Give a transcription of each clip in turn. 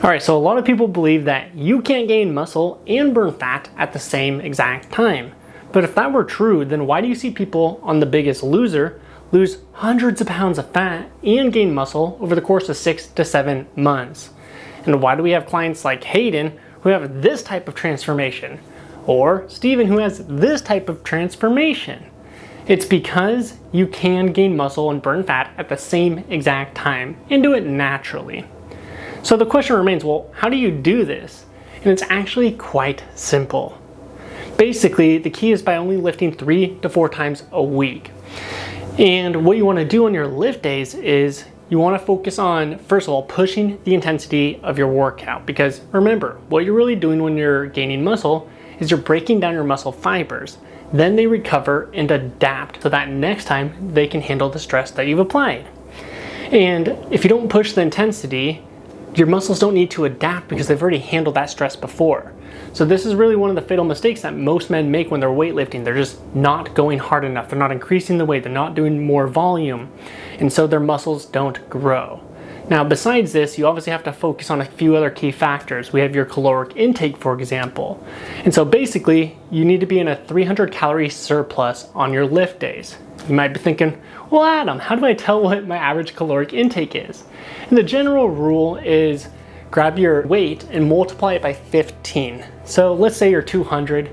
All right, so a lot of people believe that you can't gain muscle and burn fat at the same exact time. But if that were true, then why do you see people on The Biggest Loser lose hundreds of pounds of fat and gain muscle over the course of 6 to 7 months? And why do we have clients like Hayden who have this type of transformation? Or Steven who has this type of transformation? It's because you can gain muscle and burn fat at the same exact time and do it naturally. So the question remains, well, how do you do this? And it's actually quite simple. Basically, the key is by only lifting 3 to 4 times a week. And what you want to do on your lift days is you want to focus on, first of all, pushing the intensity of your workout. Because remember, what you're really doing when you're gaining muscle is you're breaking down your muscle fibers. Then they recover and adapt so that next time they can handle the stress that you've applied. And if you don't push the intensity, your muscles don't need to adapt because they've already handled that stress before. So this is really one of the fatal mistakes that most men make when they're weightlifting. They're just not going hard enough. They're not increasing the weight. They're not doing more volume. And so their muscles don't grow. Now, besides this, you obviously have to focus on a few other key factors. We have your caloric intake, for example. And so basically, you need to be in a 300 calorie surplus on your lift days. You might be thinking, well, Adam, how do I tell what my average caloric intake is? And the general rule is grab your weight and multiply it by 15. So let's say you're 200.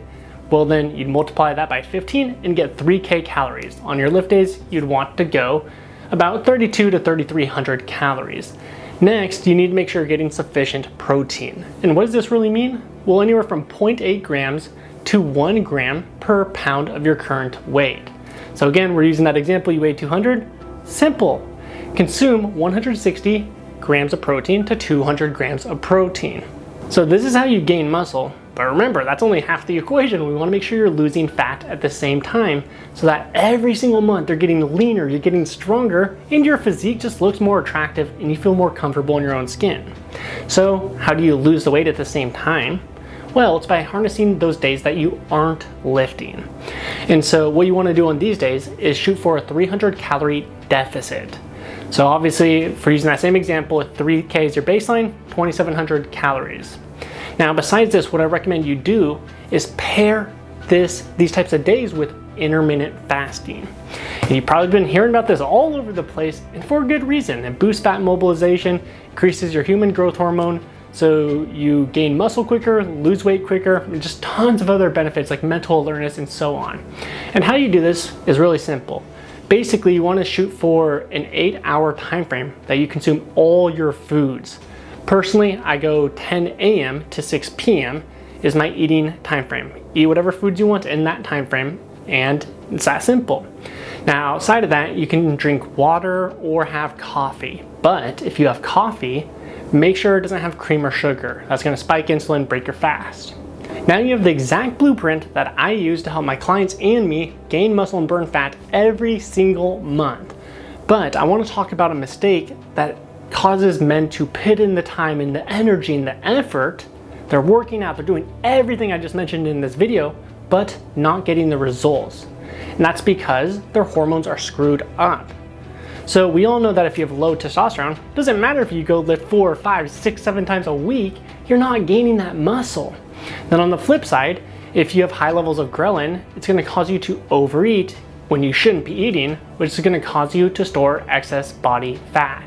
Well, then you'd multiply that by 15 and get 3K calories. On your lift days, you'd want to go about 32 to 3,300 calories. Next, you need to make sure you're getting sufficient protein. And what does this really mean? Well, anywhere from 0.8 grams to 1 gram per pound of your current weight. So again, we're using that example, you weigh 200. Simple. Consume 160 grams of protein to 200 grams of protein. So this is how you gain muscle. But remember, that's only half the equation. We want to make sure you're losing fat at the same time so that every single month you're getting leaner, you're getting stronger, and your physique just looks more attractive and you feel more comfortable in your own skin. So how do you lose the weight at the same time? Well, it's by harnessing those days that you aren't lifting. And so what you want to do on these days is shoot for a 300 calorie deficit. So obviously, for using that same example, if 3K is your baseline, 2,700 calories. Now, besides this, what I recommend you do is pair these types of days with intermittent fasting. And you've probably been hearing about this all over the place, and for a good reason. It boosts fat mobilization, increases your human growth hormone, so you gain muscle quicker, lose weight quicker, and just tons of other benefits like mental alertness and so on. And how you do this is really simple. Basically, you want to shoot for an 8-hour time frame that you consume all your foods. Personally, I go 10 a.m. to 6 p.m. is my eating time frame. Eat whatever foods you want in that time frame, and it's that simple. Now, outside of that, you can drink water or have coffee. But if you have coffee, make sure it doesn't have cream or sugar. That's going to spike insulin, break your fast. Now you have the exact blueprint that I use to help my clients and me gain muscle and burn fat every single month. But I want to talk about a mistake that causes men to put in the time and the energy and the effort. They're working out, they're doing everything I just mentioned in this video, but not getting the results. And that's because their hormones are screwed up. So we all know that if you have low testosterone, it doesn't matter if you go lift 4, 5, 6, 7 times a week, you're not gaining that muscle. Then on the flip side, if you have high levels of ghrelin, it's going to cause you to overeat when you shouldn't be eating, which is going to cause you to store excess body fat.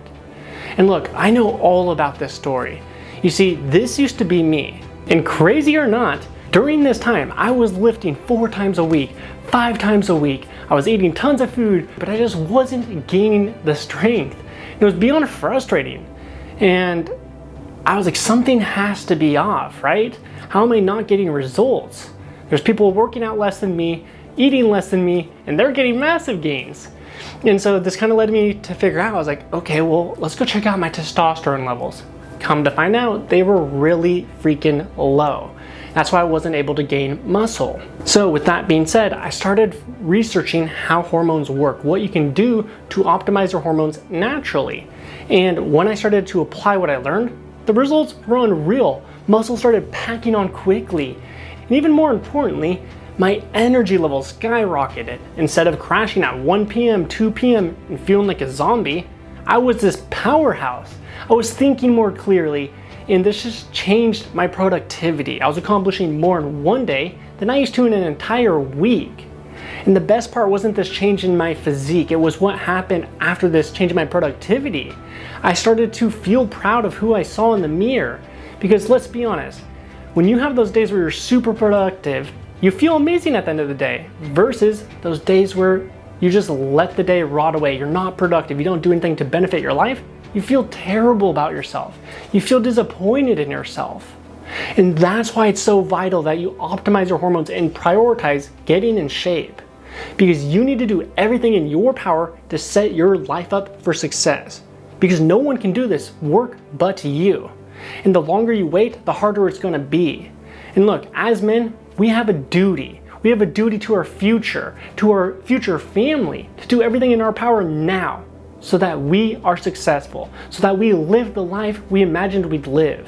And look, I know all about this story. You see, this used to be me. And crazy or not, during this time, I was lifting 4 times a week, 5 times a week. I was eating tons of food, but I just wasn't gaining the strength. It was beyond frustrating. And I was like, something has to be off, right? How am I not getting results? There's people working out less than me, eating less than me, and they're getting massive gains. And so this kind of led me to figure out, I was like, okay, well, let's go check out my testosterone levels. Come to find out, they were really freaking low. That's why I wasn't able to gain muscle. So with that being said, I started researching how hormones work, what you can do to optimize your hormones naturally. And when I started to apply what I learned, the results were unreal. Muscle started packing on quickly. And even more importantly, my energy levels skyrocketed. Instead of crashing at 1 p.m., 2 p.m. and feeling like a zombie, I was this powerhouse. I was thinking more clearly and this just changed my productivity. I was accomplishing more in one day than I used to in an entire week. And the best part wasn't this change in my physique, it was what happened after this change in my productivity. I started to feel proud of who I saw in the mirror. Because let's be honest, when you have those days where you're super productive, you feel amazing at the end of the day, versus those days where you just let the day rot away, you're not productive, you don't do anything to benefit your life, you feel terrible about yourself. You feel disappointed in yourself. And that's why it's so vital that you optimize your hormones and prioritize getting in shape. Because you need to do everything in your power to set your life up for success. Because no one can do this work but you. And the longer you wait, the harder it's gonna be. And look, as men, we have a duty. We have a duty to our future family, to do everything in our power now so that we are successful, so that we live the life we imagined we'd live.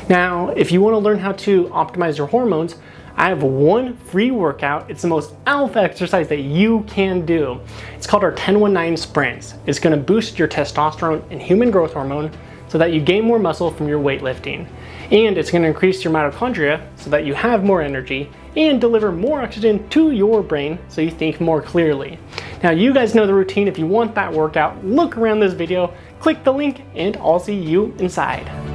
Now, if you want to learn how to optimize your hormones, I have one free workout. It's the most alpha exercise that you can do. It's called our 10-1-9 sprints. It's going to boost your testosterone and human growth hormone so that you gain more muscle from your weightlifting. And it's going to increase your mitochondria so that you have more energy and deliver more oxygen to your brain so you think more clearly. Now, you guys know the routine. If you want that workout, look around this video, click the link, and I'll see you inside.